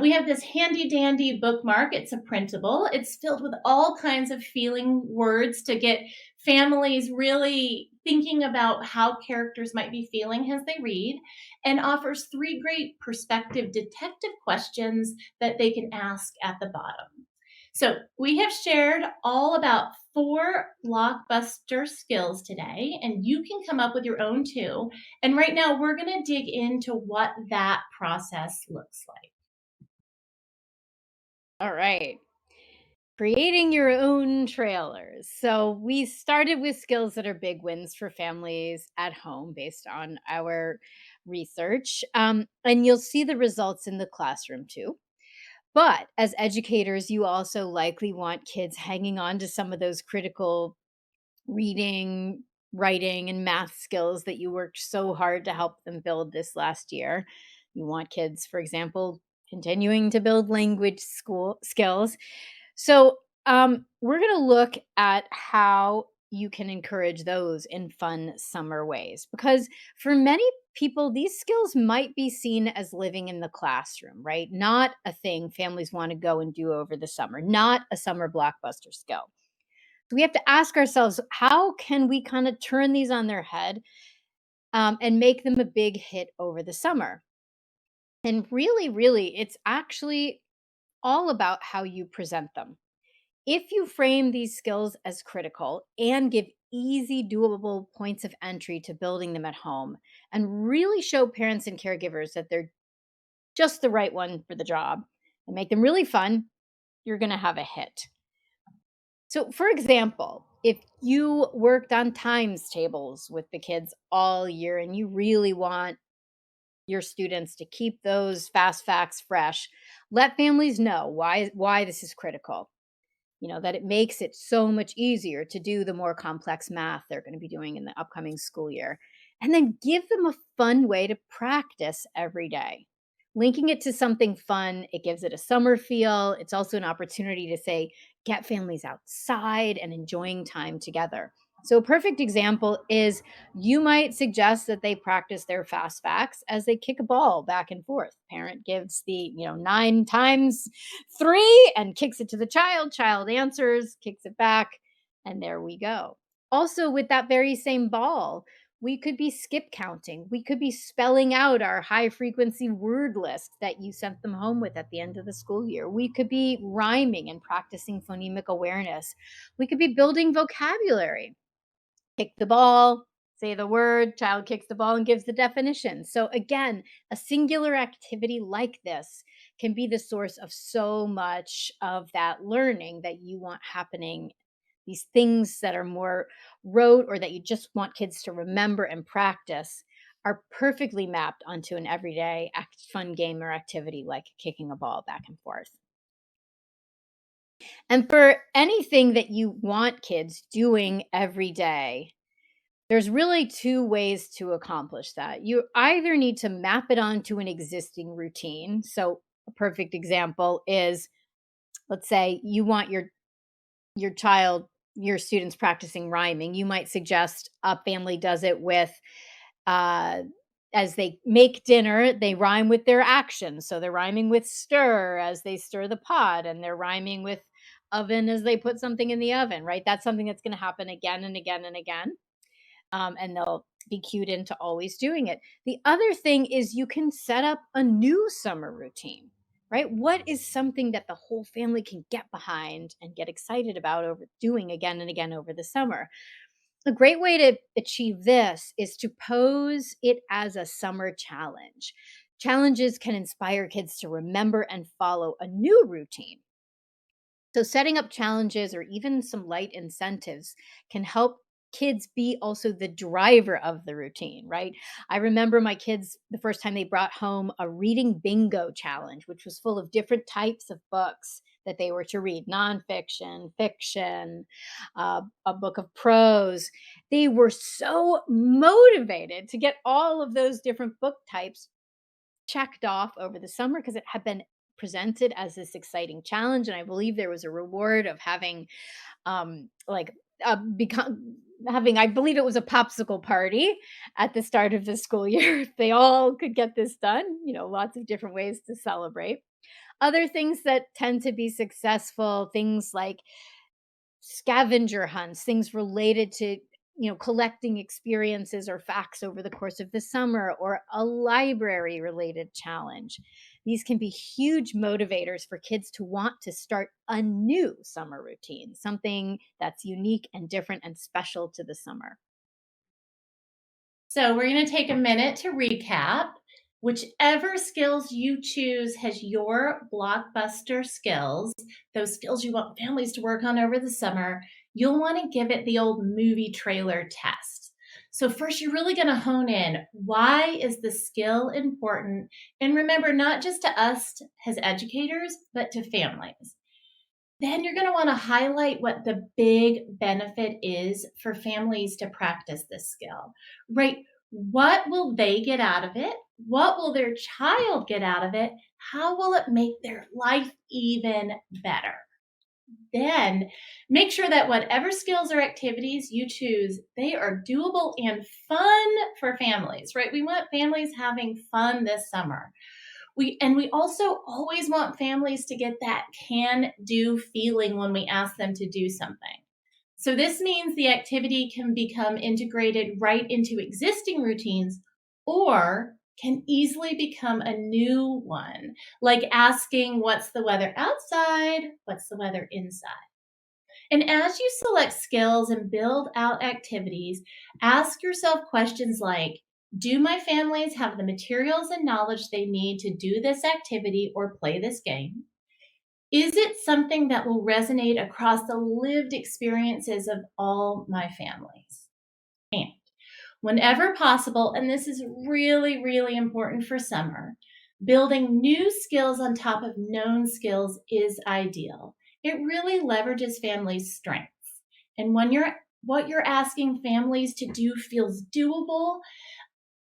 S3: we have this handy dandy bookmark. It's a printable. It's filled with all kinds of feeling words to get families really thinking about how characters might be feeling as they read, and offers 3 great perspective detective questions that they can ask at the bottom. So, we have shared all about 4 blockbuster skills today, and you can come up with your own too. And right now, we're going to dig into what that process looks like.
S2: All right. Creating your own trailers. So we started with skills that are big wins for families at home based on our research. And you'll see the results in the classroom too. But as educators, you also likely want kids hanging on to some of those critical reading, writing, and math skills that you worked so hard to help them build this last year. You want kids, for example, continuing to build language school skills. So, we're going to look at how you can encourage those in fun summer ways because for many people, these skills might be seen as living in the classroom, right? Not a thing families want to go and do over the summer, not a summer blockbuster skill. So we have to ask ourselves, how can we kind of turn these on their head and make them a big hit over the summer? And really, really, it's actually all about how you present them. If you frame these skills as critical and give easy, doable points of entry to building them at home, and really show parents and caregivers that they're just the right one for the job and make them really fun, you're going to have a hit. So, for example, if you worked on times tables with the kids all year and you really want your students to keep those fast facts fresh, let families know why this is critical. You know, that it makes it so much easier to do the more complex math they're going to be doing in the upcoming school year. And then give them a fun way to practice every day. Linking it to something fun, it gives it a summer feel. It's also an opportunity to say, get families outside and enjoying time together. So, a perfect example is you might suggest that they practice their fast facts as they kick a ball back and forth. Parent gives the, 9 times 3 and kicks it to the child. Child answers, kicks it back, and there we go. Also, with that very same ball, we could be skip counting. We could be spelling out our high frequency word list that you sent them home with at the end of the school year. We could be rhyming and practicing phonemic awareness. We could be building vocabulary. Kick the ball, say the word, child kicks the ball and gives the definition. So, again, a singular activity like this can be the source of so much of that learning that you want happening. These things that are more rote or that you just want kids to remember and practice are perfectly mapped onto an everyday fun game or activity like kicking a ball back and forth. And for anything that you want kids doing every day, there's really 2 ways to accomplish that. You either need to map it onto an existing routine. So, a perfect example is, let's say you want your child, your students practicing rhyming. You might suggest a family does it with uh as they make dinner, they rhyme with their actions. So they're rhyming with stir as they stir the pot, and they're rhyming with oven as they put something in the oven, right? That's something that's going to happen again and again and again. And they'll be cued into always doing it. The other thing is you can set up a new summer routine, right? What is something that the whole family can get behind and get excited about over doing again and again over the summer? A great way to achieve this is to pose it as a summer challenge. Challenges can inspire kids to remember and follow a new routine. So, setting up challenges or even some light incentives can help kids be also the driver of the routine, right? I remember my kids the first time they brought home a reading bingo challenge, which was full of different types of books that they were to read, nonfiction, fiction, a book of prose. They were so motivated to get all of those different book types checked off over the summer because it had been presented as this exciting challenge. And I believe there was a reward of having like having, I believe it was a popsicle party at the start of the school year. They all could get this done, lots of different ways to celebrate. Other things that tend to be successful, things like scavenger hunts, things related to collecting experiences or facts over the course of the summer, or a library related challenge. These can be huge motivators for kids to want to start a new summer routine, something that's unique and different and special to the summer.
S3: So we're going to take a minute to recap. Whichever skills you choose has your blockbuster skills, those skills you want families to work on over the summer. You'll want to give it the old movie trailer test. So first, you're really going to hone in. Why is the skill important? And remember, not just to us as educators, but to families. Then you're going to want to highlight what the big benefit is for families to practice this skill, right? What will they get out of it? What will their child get out of it? How will it make their life even better? Then make sure that whatever skills or activities you choose, they are doable and fun for families, right? We want families having fun this summer. We also always want families to get that can-do feeling when we ask them to do something. So this means the activity can become integrated right into existing routines or can easily become a new one, like asking, what's the weather outside? What's the weather inside? And as you select skills and build out activities, ask yourself questions like, do my families have the materials and knowledge they need to do this activity or play this game? Is it something that will resonate across the lived experiences of all my families? And whenever possible, and this is really, really important for summer, building new skills on top of known skills is ideal. It really leverages families' strengths. And when what you're asking families to do feels doable,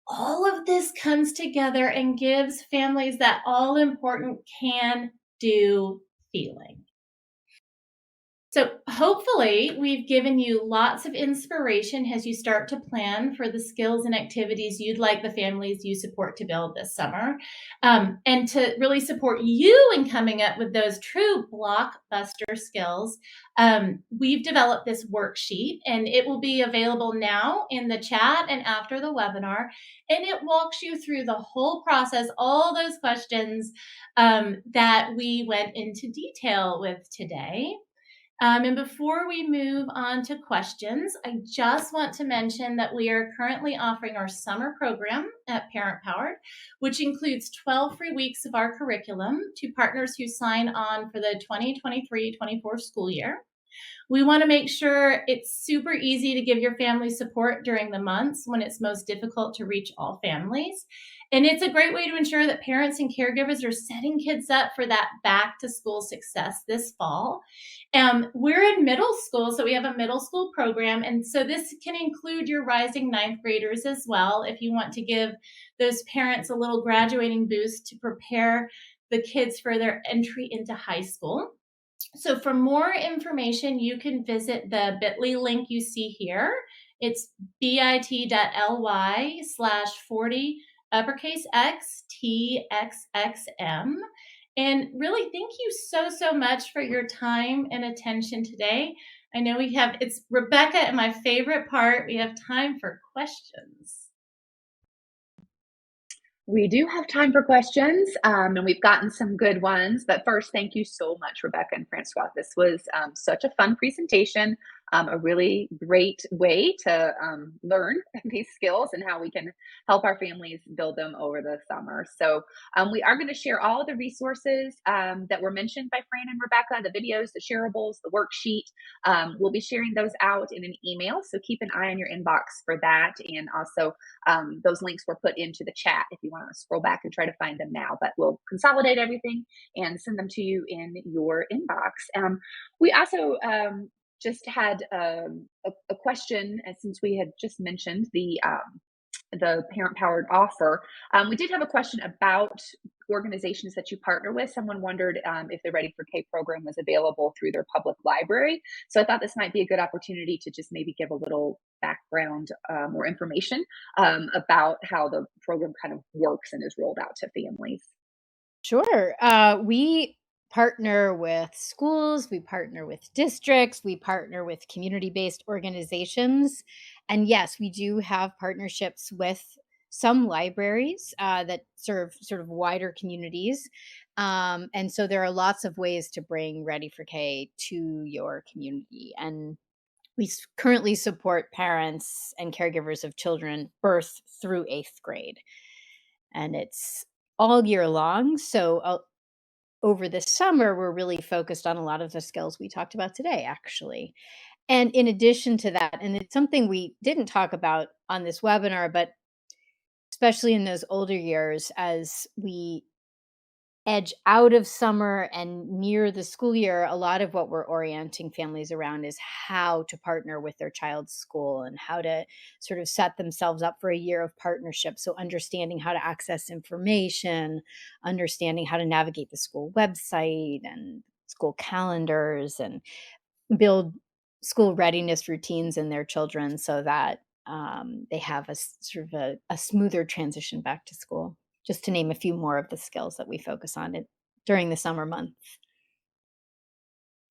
S3: all of this comes together and gives families that all-important can-do feeling. So hopefully we've given you lots of inspiration as you start to plan for the skills and activities you'd like the families you support to build this summer, and to really support you in coming up with those true blockbuster skills. We've developed this worksheet, and it will be available now in the chat and after the webinar, and it walks you through the whole process, all those questions that we went into detail with today. And before we move on to questions, I just want to mention that we are currently offering our summer program at Parent Powered, which includes 12 free weeks of our curriculum to partners who sign on for the 2023-24 school year. We want to make sure it's super easy to give your family support during the months when it's most difficult to reach all families. And it's a great way to ensure that parents and caregivers are setting kids up for that back to school success this fall. We're in middle school, so we have a middle school program. And so this can include your rising ninth graders as well, if you want to give those parents a little graduating boost to prepare the kids for their entry into high school. So for more information, you can visit the bit.ly link you see here. It's bit.ly/40 uppercase X TXXM. And really, thank you so much for your time and attention today. I know it's Rebecca and my favorite part. We have time for questions.
S1: We do have time for questions, and we've gotten some good ones. But first, thank you so much, Rebecca and Francois. This was such a fun presentation, a really great way to learn these skills and how we can help our families build them over the summer. So we are going to share all of the resources that were mentioned by Fran and Rebecca, the videos, the shareables, the worksheet. We'll be sharing those out in an email, so keep an eye on your inbox for that. And also, those links were put into the chat if you want to scroll back and try to find them now, but we'll consolidate everything and send them to you in your inbox. We also just had a question, since we had just mentioned the parent-powered offer. We did have a question about organizations that you partner with. Someone wondered if the Ready for K program was available through their public library. So I thought this might be a good opportunity to just maybe give a little background or information about how the program kind of works and is rolled out to families.
S2: Sure. We partner with schools, we partner with districts, we partner with community based organizations. And yes, we do have partnerships with some libraries that serve sort of wider communities. And so there are lots of ways to bring Ready for K to your community. And currently support parents and caregivers of children birth through eighth grade. And it's all year long. So over the summer, we're really focused on a lot of the skills we talked about today, actually. And in addition to that, and it's something we didn't talk about on this webinar, but especially in those older years, as we edge out of summer and near the school year, a lot of what we're orienting families around is how to partner with their child's school and how to sort of set themselves up for a year of partnership. So, understanding how to access information, understanding how to navigate the school website and school calendars, and build school readiness routines in their children so that they have sort of a smoother transition back to school, just to name a few more of the skills that we focus on during the summer months.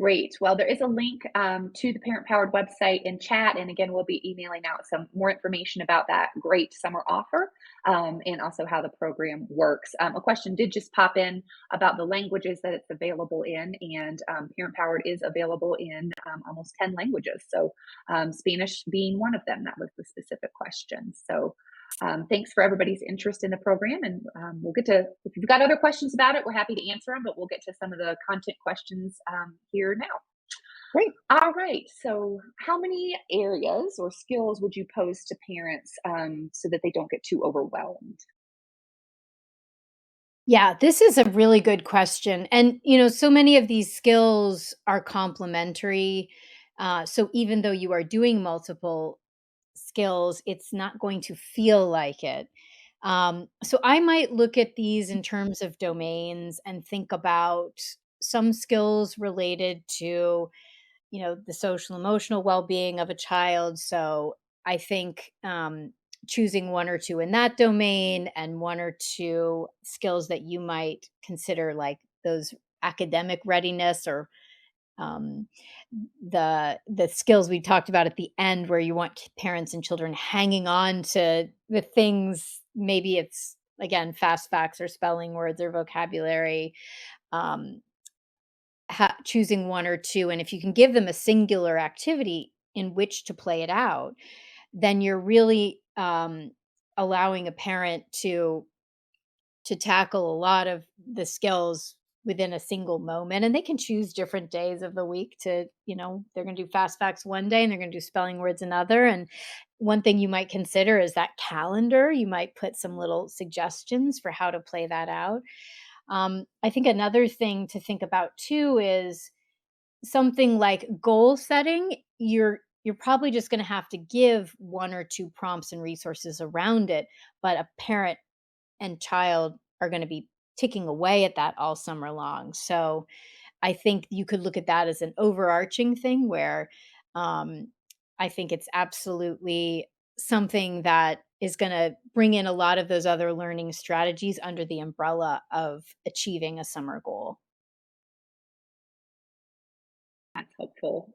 S1: Great. Well, there is a link to the Parent Powered website in chat. And again, we'll be emailing out some more information about that great summer offer and also how the program works. A question did just pop in about the languages that it's available in, and Parent Powered is available in almost 10 languages. So, Spanish being one of them. That was the specific question. So, thanks for everybody's interest in the program. And we'll get to, if you've got other questions about it, we're happy to answer them, but we'll get to some of the content questions here now.
S2: Great.
S1: All right. So, how many areas or skills would you pose to parents so that they don't get too overwhelmed?
S2: Yeah, this is a really good question. And, so many of these skills are complementary. So even though you are doing multiple skills, it's not going to feel like it. So I might look at these in terms of domains and think about some skills related to, the social emotional well-being of a child. So I think choosing one or two in that domain and one or two skills that you might consider like those academic readiness or um, the skills we talked about at the end where you want parents and children hanging on to the things. Maybe it's again fast facts or spelling words or vocabulary. um, Choosing one or two, and if you can give them a singular activity in which to play it out, then you're really allowing a parent to tackle a lot of the skills within a single moment. And they can choose different days of the week to, they're going to do fast facts one day and they're going to do spelling words another. And one thing you might consider is that calendar. You might put some little suggestions for how to play that out. I think another thing to think about too is something like goal setting. You're probably just going to have to give one or two prompts and resources around it, but a parent and child are going to be ticking away at that all summer long. So I think you could look at that as an overarching thing where um, I think it's absolutely something that is going to bring in a lot of those other learning strategies under the umbrella of achieving a summer goal.
S1: That's helpful.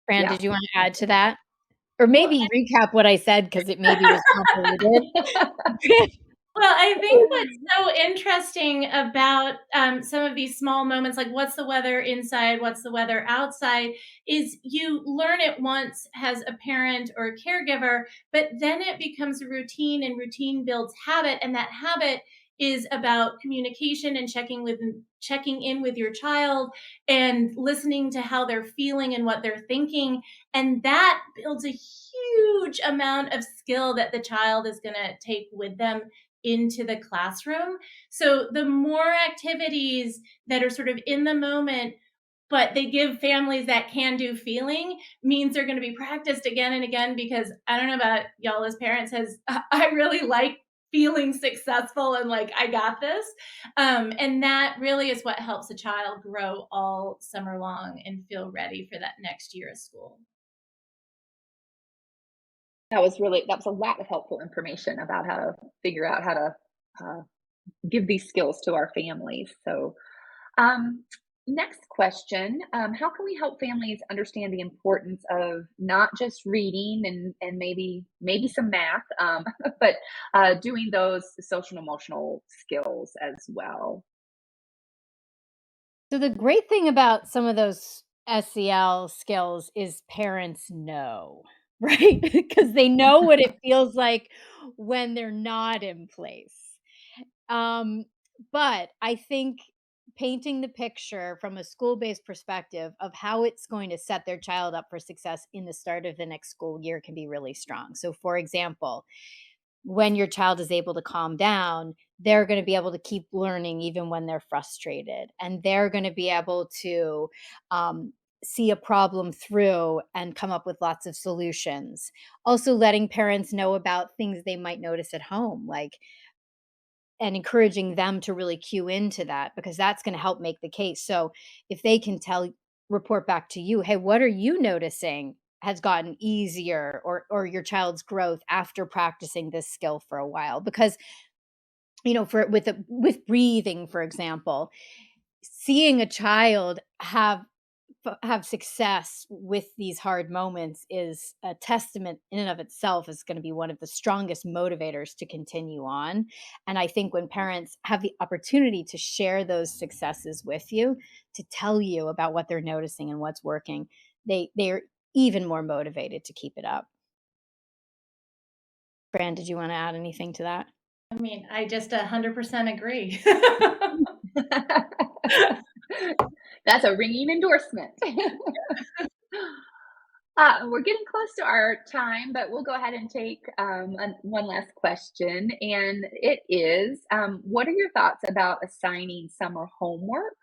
S2: Fran,
S1: Yeah.
S2: did you want to add to that? Or maybe recap what I said because it maybe was convoluted.
S3: Well, I think what's so interesting about some of these small moments, like what's the weather inside, what's the weather outside, is you learn it once as a parent or a caregiver, but then it becomes a routine, and routine builds habit, and that habit is about communication and checking in with your child and listening to how they're feeling and what they're thinking, and that builds a huge amount of skill that the child is going to take with them into the classroom. So the more activities that are sort of in the moment, but they give families that can do feeling, means they're going to be practiced again and again, because I don't know about y'all as parents, I really like feeling successful and like, I got this. And that really is what helps a child grow all summer long and feel ready for that next year of school.
S1: That was a lot of helpful information about how to figure out how to uh, give these skills to our families. So, um, next question: how can we help families understand the importance of not just reading and maybe some math, but doing those social and emotional skills as well?
S2: So the great thing about some of those SEL skills is parents know, right? Because they know what it feels like when they're not in place. Um, but I think painting the picture from a school-based perspective of how it's going to set their child up for success in the start of the next school year can be really strong. So for example, when your child is able to calm down, they're going to be able to keep learning even when they're frustrated. And they're going to be able to um, see a problem through and come up with lots of solutions. Also, letting parents know about things they might notice at home, like, and encouraging them to really cue into that because that's going to help make the case. So if they can report back to you, hey, what are you noticing has gotten easier, or your child's growth after practicing this skill for a while? Because for with breathing, for example, seeing a child have success with these hard moments is a testament in and of itself, is going to be one of the strongest motivators to continue on. And I think when parents have the opportunity to share those successes with you, to tell you about what they're noticing and what's working, they're even more motivated to keep it up. Fran, did you want to add anything to that?
S3: I mean, I just 100% agree.
S1: That's a ringing endorsement. We're getting close to our time, but we'll go ahead and take one last question. And it is, what are your thoughts about assigning summer homework,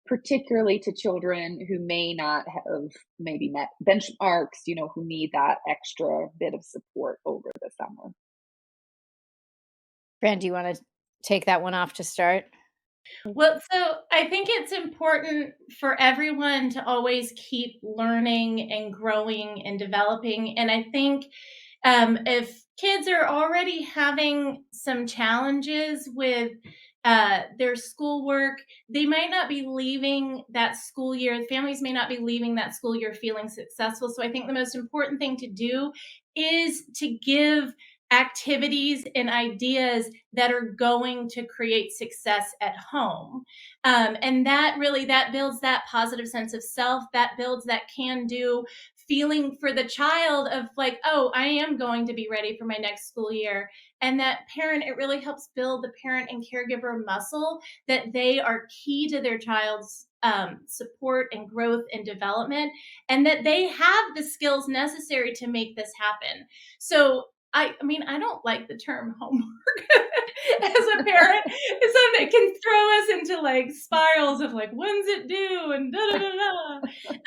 S1: particularly to children who may not have maybe met benchmarks, who need that extra bit of support over the summer?
S2: Fran, do you want to take that one off to start?
S3: Well, so I think it's important for everyone to always keep learning and growing and developing. And I think if kids are already having some challenges with their schoolwork, they might not be leaving that school year. Families may not be leaving that school year feeling successful. So I think the most important thing to do is to give activities and ideas that are going to create success at home. And that builds that positive sense of self, that builds that can do feeling for the child of like, oh, I am going to be ready for my next school year. And that parent, it really helps build the parent and caregiver muscle that they are key to their child's support and growth and development, and that they have the skills necessary to make this happen. So I mean, I don't like the term homework as a parent. It can throw us into like spirals of like, when's it due and da da da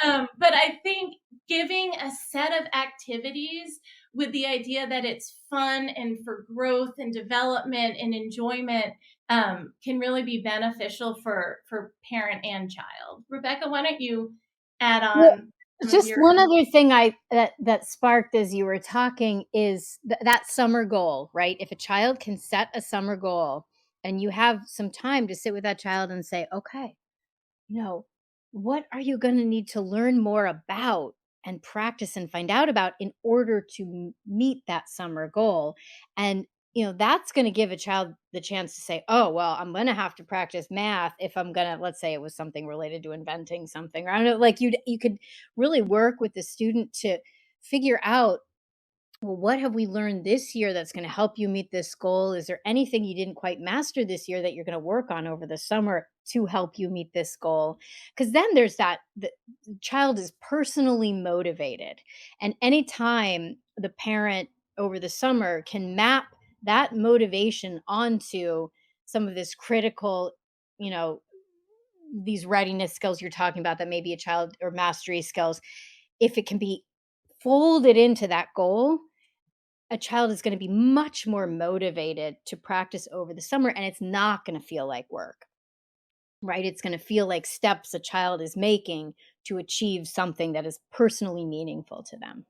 S3: da. But I think giving a set of activities with the idea that it's fun and for growth and development and enjoyment can really be beneficial for parent and child. Rebecca, why don't you add
S2: Well,
S3: on some of
S2: just
S3: your.
S2: one other thing that sparked as you were talking is that summer goal, right? If a child can set a summer goal and you have some time to sit with that child and say, okay, you know, what are you going to need to learn more about and practice and find out about in order to meet that summer goal? And that's going to give a child the chance to say, oh, well, I'm going to have to practice math if I'm going to, let's say it was something related to inventing something, or I don't know, like you could really work with the student to figure out, well, what have we learned this year that's going to help you meet this goal? Is there anything you didn't quite master this year that you're going to work on over the summer to help you meet this goal? Because then there's the child is personally motivated. And anytime the parent over the summer can map that motivation onto some of this critical, you know, these readiness skills you're talking about that maybe a child, or mastery skills, if it can be folded into that goal, a child is going to be much more motivated to practice over the summer, and it's not going to feel like work, right? It's going to feel like steps a child is making to achieve something that is personally meaningful to them.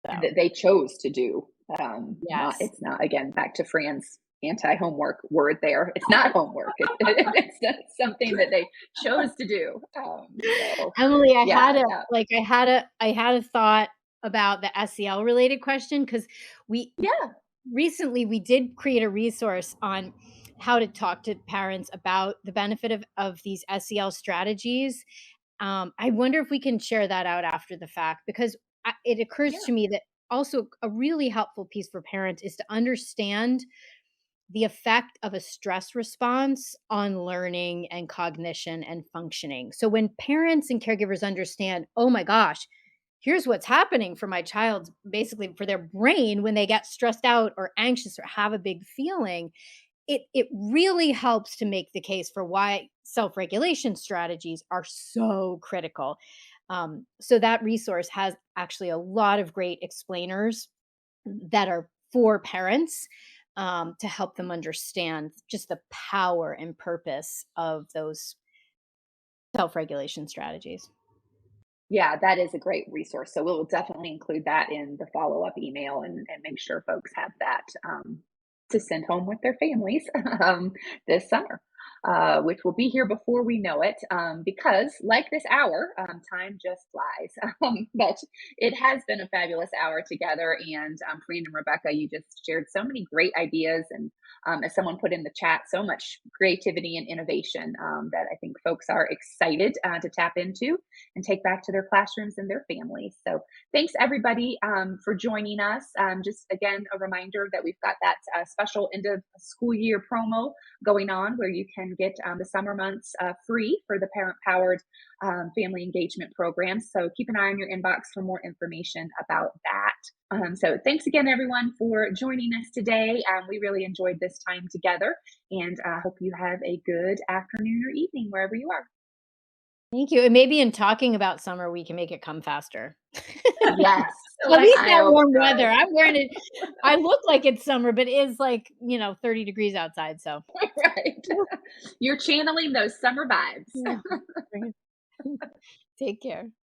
S1: And
S2: So,
S1: that they chose to do. Not
S2: yes.
S1: it's not, again, back to Fran's anti-homework word there. It's not homework. It's something that they chose to do. So
S2: Emily,
S1: yeah, that,
S2: I had a thought about the SEL related question, because we
S1: yeah,
S2: recently we did create a resource on how to talk to parents about the benefit of these SEL strategies. I wonder if we can share that out after the fact, because it occurs
S1: yeah,
S2: to me that also a really helpful piece for parents is to understand the effect of a stress response on learning and cognition and functioning. So when parents and caregivers understand, oh my gosh, here's what's happening for my child, basically for their brain when they get stressed out or anxious or have a big feeling, it really helps to make the case for why self-regulation strategies are so critical. So that resource has actually a lot of great explainers that are for parents, to help them understand just the power and purpose of those self-regulation strategies.
S1: yeah, that is a great resource. So we'll definitely include that in the follow-up email and make sure folks have that to send home with their families this summer, which will be here before we know it. Because, like this hour, time just flies. But it has been a fabulous hour together. And Fran and Rebecca, you just shared so many great ideas. And as someone put in the chat, so much creativity and innovation that I think folks are excited to tap into and take back to their classrooms and their families. So thanks everybody for joining us. Just again, a reminder that we've got that special end of school year promo going on where you can get the summer months free for the parent powered family engagement program. So keep an eye on your inbox for more information about that. So thanks again, everyone, for joining us today. We really enjoyed this time together, and hope you have a good afternoon or evening wherever you are.
S2: Thank you. And maybe in talking about summer, we can make it come faster.
S1: Yes,
S2: At least
S1: I
S2: that
S1: hope
S2: warm
S1: so.
S2: weather. I'm wearing it. I look like it's summer, but it is like, 30 degrees outside. So
S1: Right. You're channeling those summer vibes.
S2: yeah. Take care.